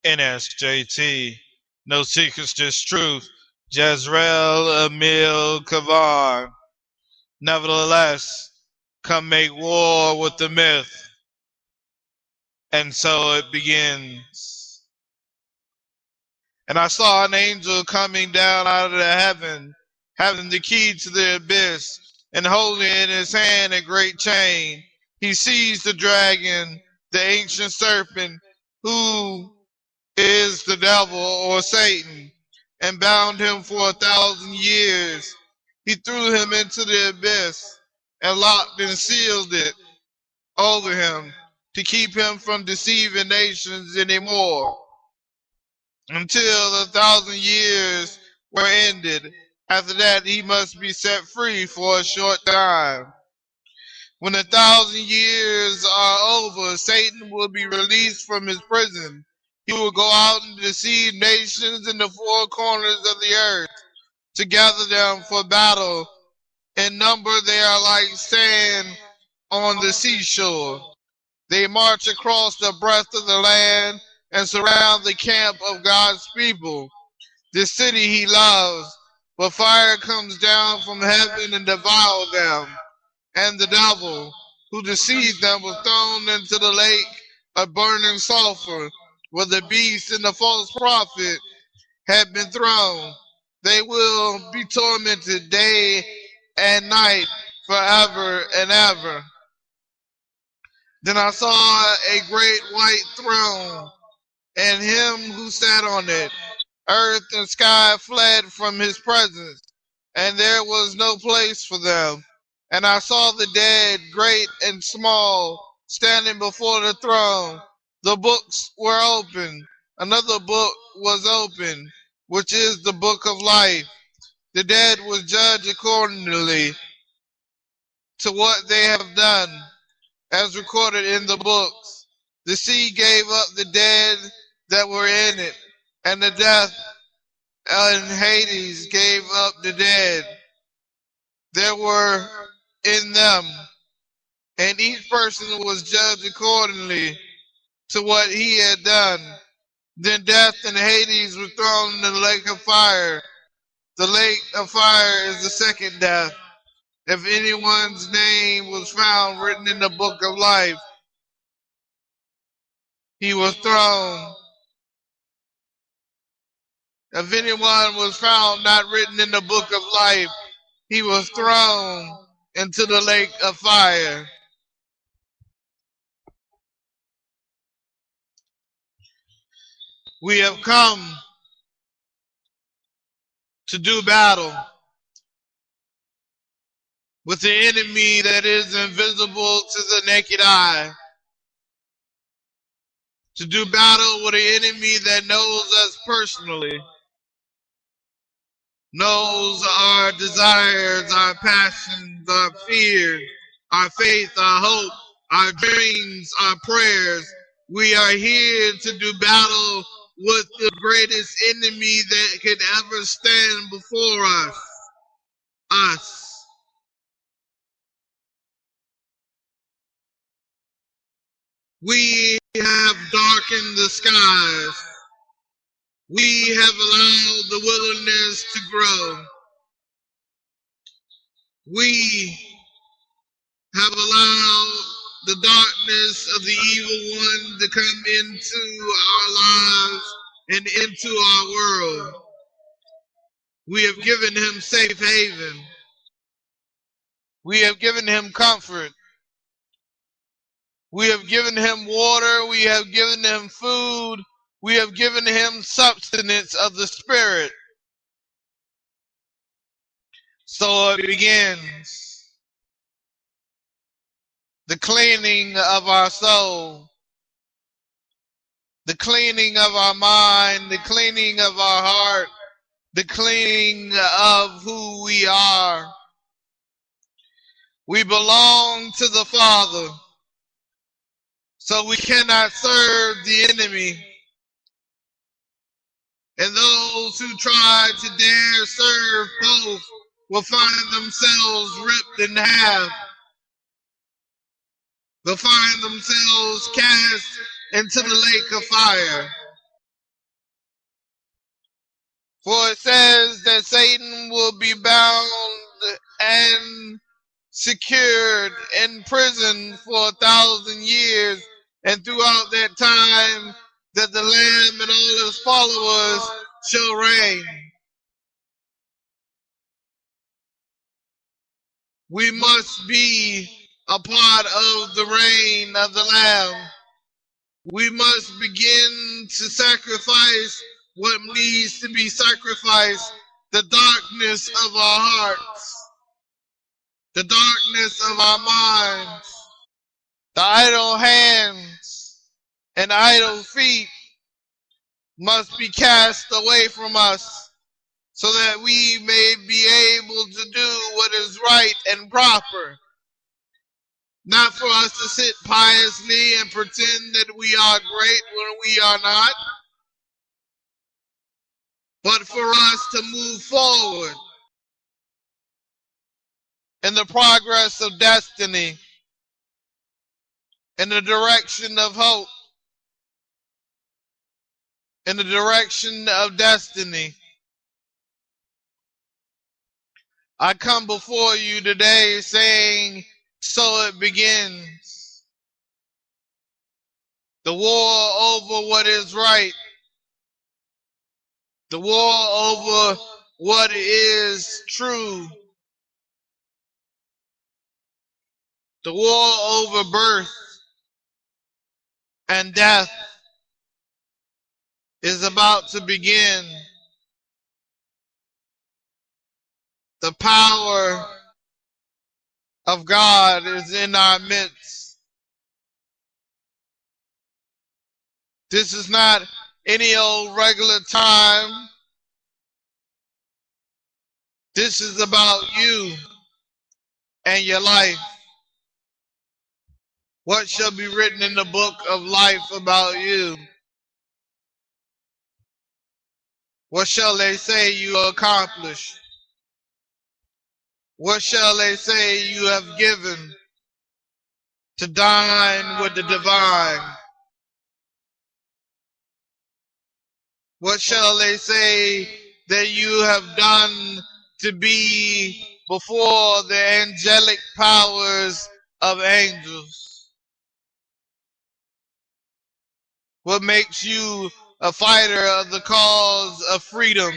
NSJT. No secrets, just truth. Jezreel, Emil, Kavar. Nevertheless, come make war with the myth. And so it begins. And I saw an angel coming down out of the heaven, having the key to the abyss, and holding in his hand a great chain. He seized the dragon, the ancient serpent, who is the devil or Satan, and bound him for 1,000 years. He threw him into the abyss and locked and sealed it over him to keep him from deceiving nations anymore until the 1,000 years were ended. After that, he must be set free for a short time. When the 1,000 years are over, Satan will be released from his prison. He will go out and deceive nations in the four corners of the earth to gather them for battle. In number, they are like sand on the seashore. They march across the breadth of the land and surround the camp of God's people, the city he loves. But fire comes down from heaven and devours them. And the devil who deceived them was thrown into the lake of burning sulfur, where the beast and the false prophet had been thrown. They will be tormented day and night forever and ever. Then I saw a great white throne, and him who sat on it. Earth and sky fled from his presence, and there was no place for them. And I saw the dead, great and small, standing before the throne. The books were open. Another book was open, which is the book of life. The dead was judged accordingly to what they have done, as recorded in the books. The sea gave up the dead that were in it, and the death and Hades gave up the dead there were in them, and each person was judged accordingly to what he had done. Then death and Hades were thrown in the lake of fire. The lake of fire is the second death. If anyone's name was found written in the book of life, he was thrown. If anyone was found not written in the book of life, he was thrown into the lake of fire. We have come to do battle with the enemy that is invisible to the naked eye. To do battle with the enemy that knows us personally, knows our desires, our passions, our fears, our faith, our hope, our dreams, our prayers. We are here to do battle with the greatest enemy that could ever stand before us. We have darkened the skies. We have allowed the wilderness to grow. We have allowed the darkness of the evil one to come into our lives and into our world. We have given him safe haven. We have given him comfort. We have given him water. We have given him food. We have given him sustenance of the Spirit. So it begins. The cleaning of our soul. The cleaning of our mind. The cleaning of our heart. The cleaning of who we are. We belong to the Father. So we cannot serve the enemy. And those who try to dare serve both will find themselves ripped in half. They'll find themselves cast into the lake of fire. For it says that Satan will be bound and secured in prison for 1,000 years, and throughout that time that the Lamb and all his followers shall reign. We must be a part of the reign of the Lamb. We must begin to sacrifice what needs to be sacrificed, the darkness of our hearts, the darkness of our minds, the idle hands and idle feet must be cast away from us, so that we may be able to do what is right and proper. Not for us to sit piously and pretend that we are great when we are not, but for us to move forward in the progress of destiny, in the direction of hope, in the direction of destiny. I come before you today saying, so it begins. The war over what is right. The war over what is true. The war over birth and death is about to begin. The power of God is in our midst. This is not any old regular time. This is about you and your life. What shall be written in the book of life about you? What shall they say you accomplished? What shall they say you have given to dine with the divine? What shall they say that you have done to be before the angelic powers of angels? What makes you a fighter of the cause of freedom?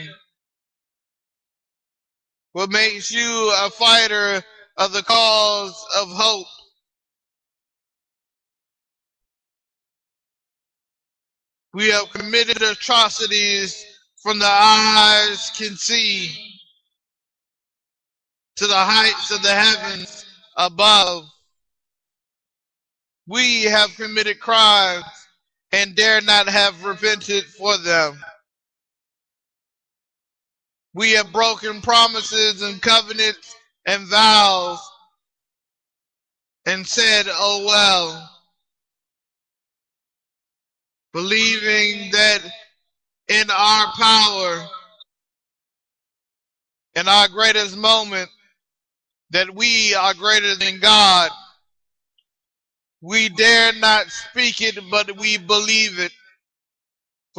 What makes you a fighter of the cause of hope? We have committed atrocities from the eyes can see to the heights of the heavens above. We have committed crimes and dare not have repented for them. We have broken promises and covenants and vows and said, oh well, believing that in our power, in our greatest moment, that we are greater than God. We dare not speak it, but we believe it.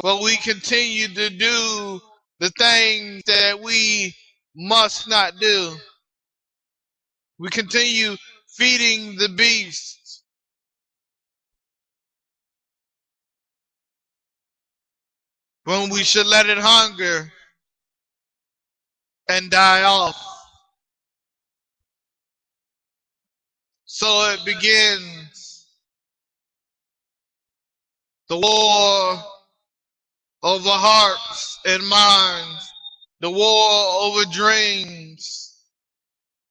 But we continue to do the things that we must not do. We continue feeding the beast. When we should let it hunger and die off. So it begins. The war over hearts and minds. The war over dreams.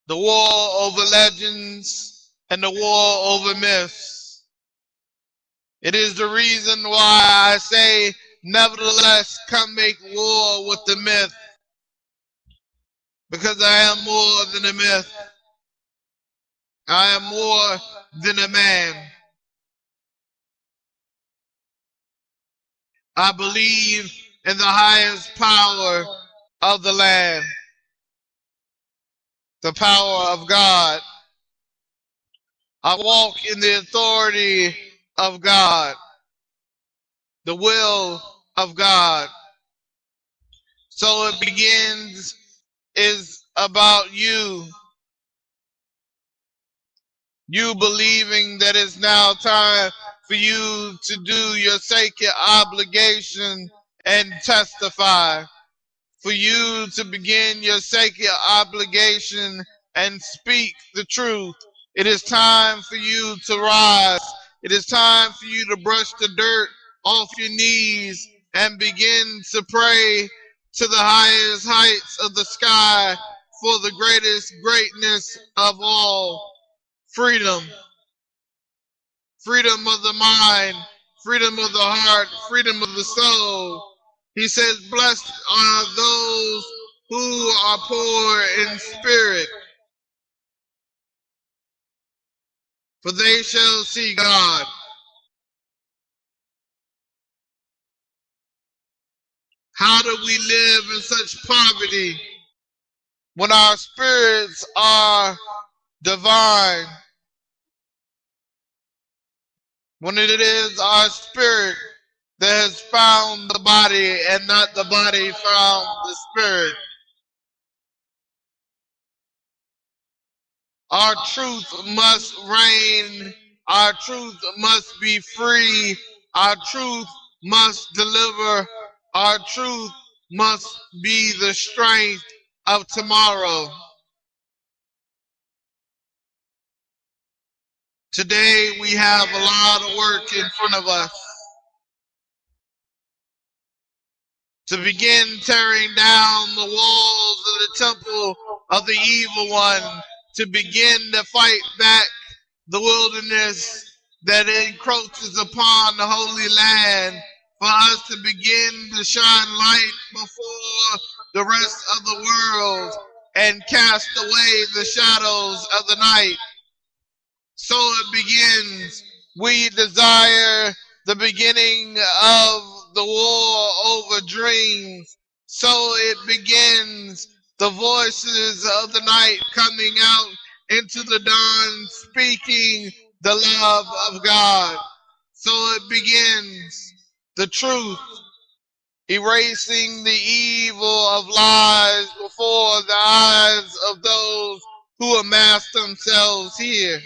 The war over legends and the war over myths. It is the reason why I say, nevertheless, come make war with the myth. Because I am more than a myth. I am more than a man. I believe in the highest power of the land. The power of God. I walk in the authority of God. The will of God. So it begins is about you. You believing that it's now time for you to do your sacred obligation and testify. For you to begin your sacred obligation and speak the truth. It is time for you to rise. It is time for you to brush the dirt off your knees and begin to pray to the highest heights of the sky for the greatest greatness of all. Freedom. Freedom of the mind, freedom of the heart, freedom of the soul. He says, blessed are those who are poor in spirit, for they shall see God. How do we live in such poverty when our spirits are divine? When it is our spirit that has found the body and not the body found the spirit. Our truth must reign. Our truth must be free. Our truth must deliver. Our truth must be the strength of tomorrow. Today we have a lot of work in front of us to begin tearing down the walls of the temple of the evil one, to begin to fight back the wilderness that encroaches upon the holy land, for us to begin to shine light before the rest of the world and cast away the shadows of the night. So it begins. We desire the beginning of the war over dreams. So it begins. The voices of the night coming out into the dawn, speaking the love of God. So it begins. The truth, erasing the evil of lies before the eyes of those who amass themselves here.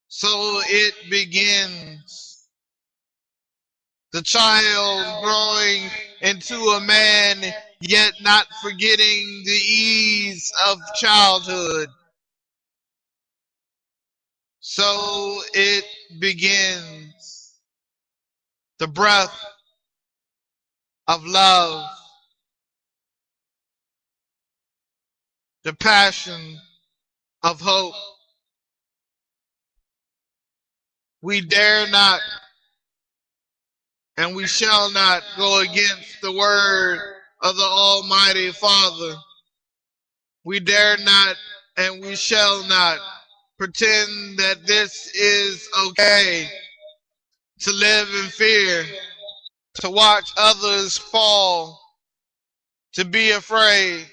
So it begins. The child growing into a man, yet not forgetting the ease of childhood. So it begins. The breath of love. The passion of hope. We dare not and we shall not go against the word of the Almighty Father. We dare not and we shall not pretend that this is okay, to live in fear, to watch others fall, to be afraid.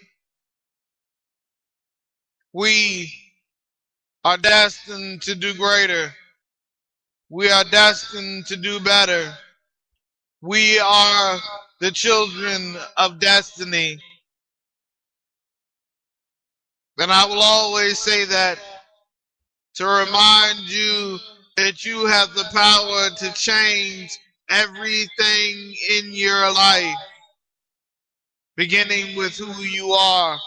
We are destined to do greater. We are destined to do better. We are the children of destiny. And I will always say that to remind you that you have the power to change everything in your life, beginning with who you are.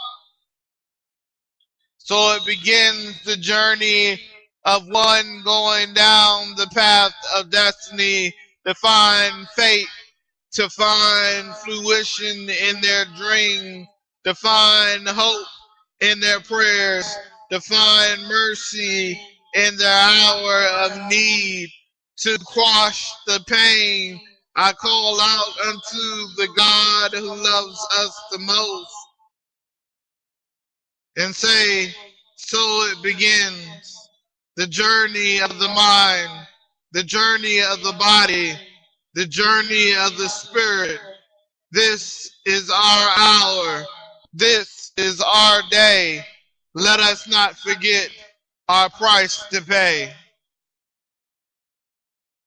So it begins the journey of one going down the path of destiny to find fate, to find fruition in their dreams, to find hope in their prayers, to find mercy in their hour of need, to quash the pain. I call out unto the God who loves us the most and say, so it begins. The journey of the mind, the journey of the body, the journey of the spirit. This is our hour. This is our day. Let us not forget our price to pay.